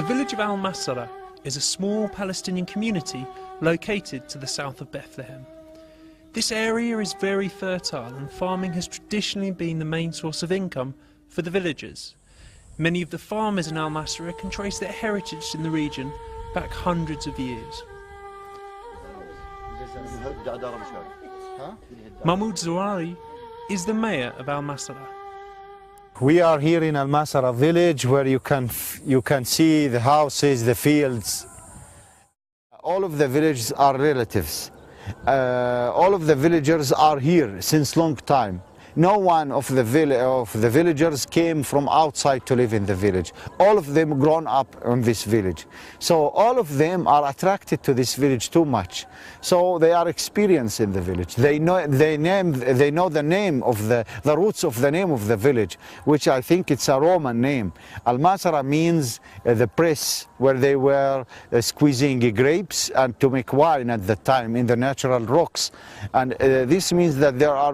The village of Al-Masra is a small Palestinian community located to the south of Bethlemme. This area is very fertile and farming has traditionally been the main source of income for the villagers. Many of the farmers in Al-Masra can trace their heritage in the region back hundreds of years. Mahmoud Zouari is the mayor of Al-Masra. We are here in Al-Masra village where you can see the houses, the fields. All of the villages are relatives. All of the villagers are here since long time. No one of the villagers came from outside to live in the village. All of them grown up in this village. So all of them are attracted to this village too much. So they are experienced in the village. They know the name of the roots of the name of the village, which I think it's a Roman name. Al-Masra means the press, where they were squeezing grapes and to make wine at the time in the natural rocks. And this means that there are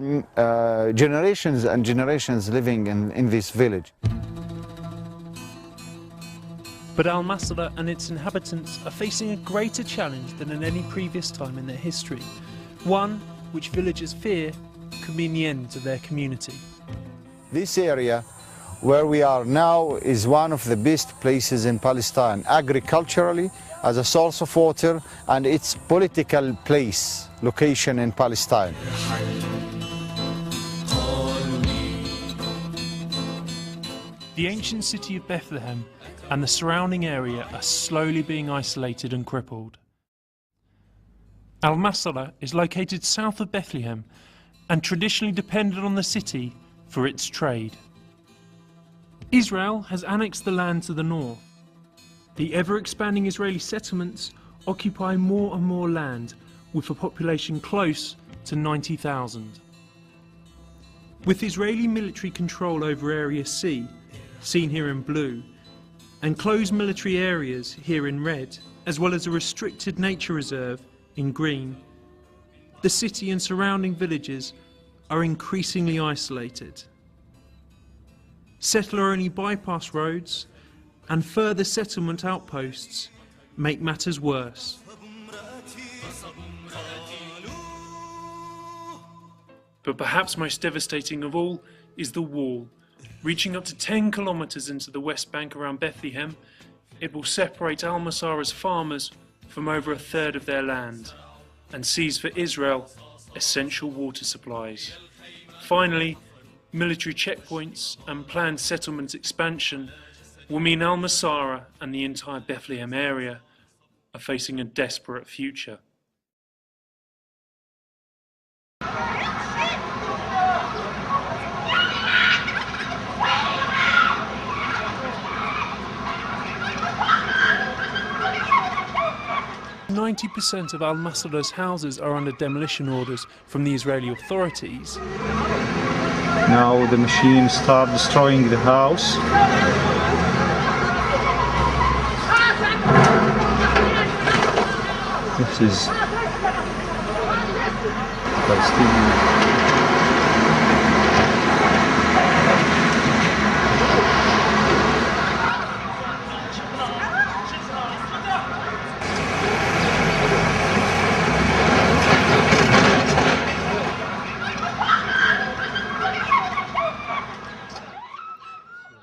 generations and generations living in this village. But Al-Masra and its inhabitants are facing a greater challenge than at any previous time in their history. One which villagers fear could mean the end to their community. This area where we are now is one of the best places in Palestine, agriculturally, as a source of water, and its political place, location in Palestine. The ancient city of Bethlemme and the surrounding area are slowly being isolated and crippled. Al-Masra is located south of Bethlehem and traditionally depended on the city for its trade. Israel has annexed the land to the north. The ever-expanding Israeli settlements occupy more and more land, with a population close to 90,000. With Israeli military control over Area C, seen here in blue, and closed military areas here in red, as well as a restricted nature reserve in green, the city and surrounding villages are increasingly isolated. Settler-only bypass roads and further settlement outposts make matters worse. But perhaps most devastating of all is the wall. Reaching up to 10 kilometers into the West Bank around Bethlehem, it will separate Al-Masra's farmers from over a third of their land and seize for Israel essential water supplies. Finally, military checkpoints and planned settlement expansion will mean Al-Masra and the entire Bethlehem area are facing a desperate future. Ninety 90% of Al-Masra's houses are under demolition orders from the Israeli authorities. Now the machine starts destroying the house. This is Palestinian.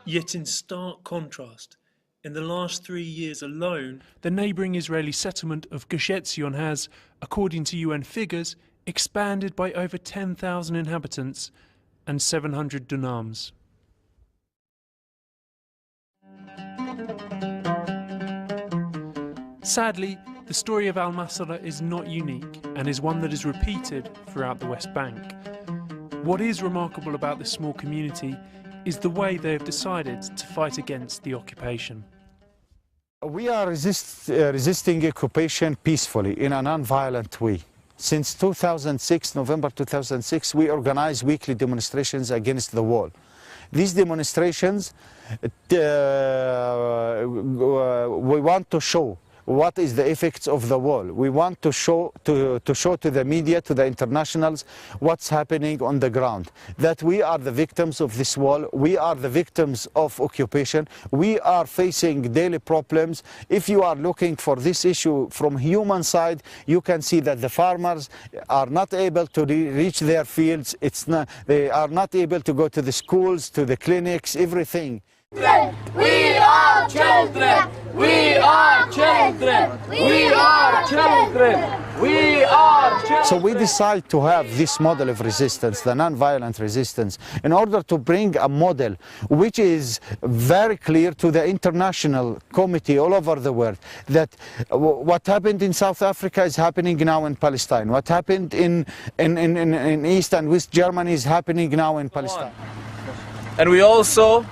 Yet in stark contrast, in the last 3 years alone, the neighbouring Israeli settlement of Gush Etzion has, according to UN figures, expanded by over 10,000 inhabitants and 700 dunams. Sadly, the story of Al-Masra is not unique and is one that is repeated throughout the West Bank. What is remarkable about this small community is the way they have decided to fight against the occupation. We are resisting occupation peacefully in a non-violent way. Since 2006, November 2006, we organize weekly demonstrations against the wall. These demonstrations, we want to show what is the effects of the war. We want to show to the media, to the internationals, what's happening on the ground. That we are the victims of this war, we are the victims of occupation, we are facing daily problems. If you are looking for this issue from human side, you can see that the farmers are not able to reach their fields. They are not able to go to the schools, to the clinics, everything. We are children! We are children! We are children! We are children! So we decide to have this model of resistance, the non-violent resistance, in order to bring a model which is very clear to the international community all over the world, that what happened in South Africa is happening now in Palestine. What happened in East and West Germany is happening now in Palestine. And we also,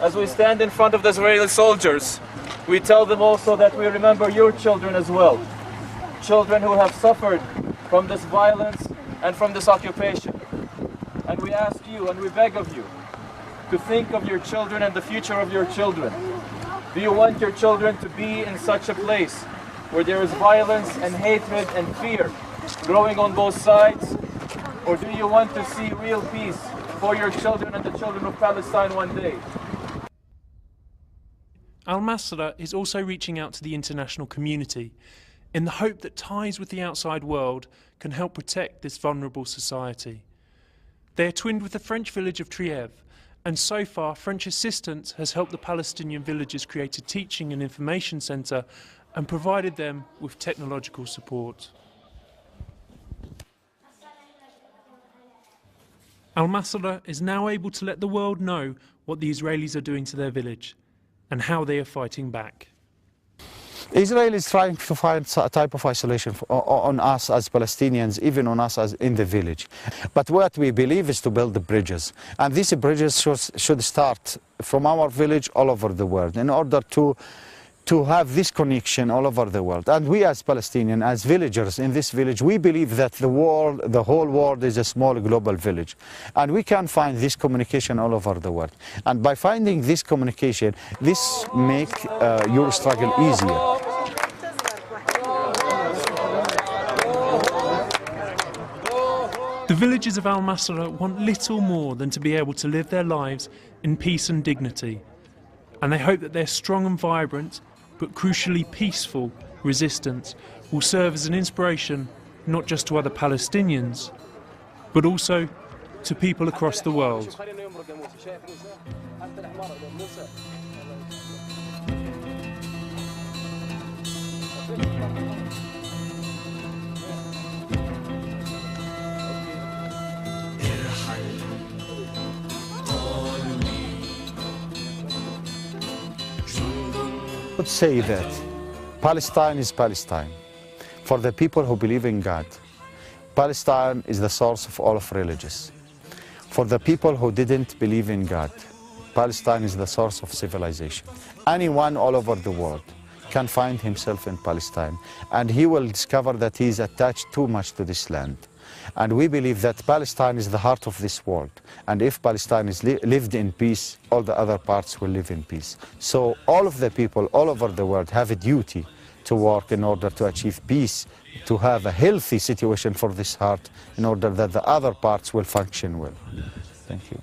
as we stand in front of the Israeli soldiers, we tell them also that we remember your children as well. Children who have suffered from this violence and from this occupation. And we ask you and we beg of you to think of your children and the future of your children. Do you want your children to be in such a place where there is violence and hatred and fear growing on both sides? Or do you want to see real peace for your children and the children of Palestine one day? Al-Masra is also reaching out to the international community in the hope that ties with the outside world can help protect this vulnerable society. They are twinned with the French village of Trièvre, and so far French assistance has helped the Palestinian villagers create a teaching and information centre and provided them with technological support. Al-Masra is now able to let the world know what the Israelis are doing to their village and how they are fighting back. Israel is trying to find a type of isolation on us as Palestinians, even on us as in the village. But what we believe is to build the bridges. And these bridges should start from our village all over the world in order to have this connection all over the world. And we as Palestinians, as villagers in this village, we believe that the whole world is a small global village. And we can find this communication all over the world. And by finding this communication, this makes your struggle easier. The villagers of Al-Masra want little more than to be able to live their lives in peace and dignity. And they hope that their strong and vibrant, but crucially peaceful, resistance will serve as an inspiration not just to other Palestinians, but also to people across the world. I would say that Palestine is Palestine. For the people who believe in God, Palestine is the source of all of religions. For the people who didn't believe in God, Palestine is the source of civilization. Anyone all over the world can find himself in Palestine, and he will discover that he is attached too much to this land. And we believe that Palestine is the heart of this world. And if Palestine is lived in peace, all the other parts will live in peace. So all of the people all over the world have a duty to work in order to achieve peace, to have a healthy situation for this heart, in order that the other parts will function well. Thank you.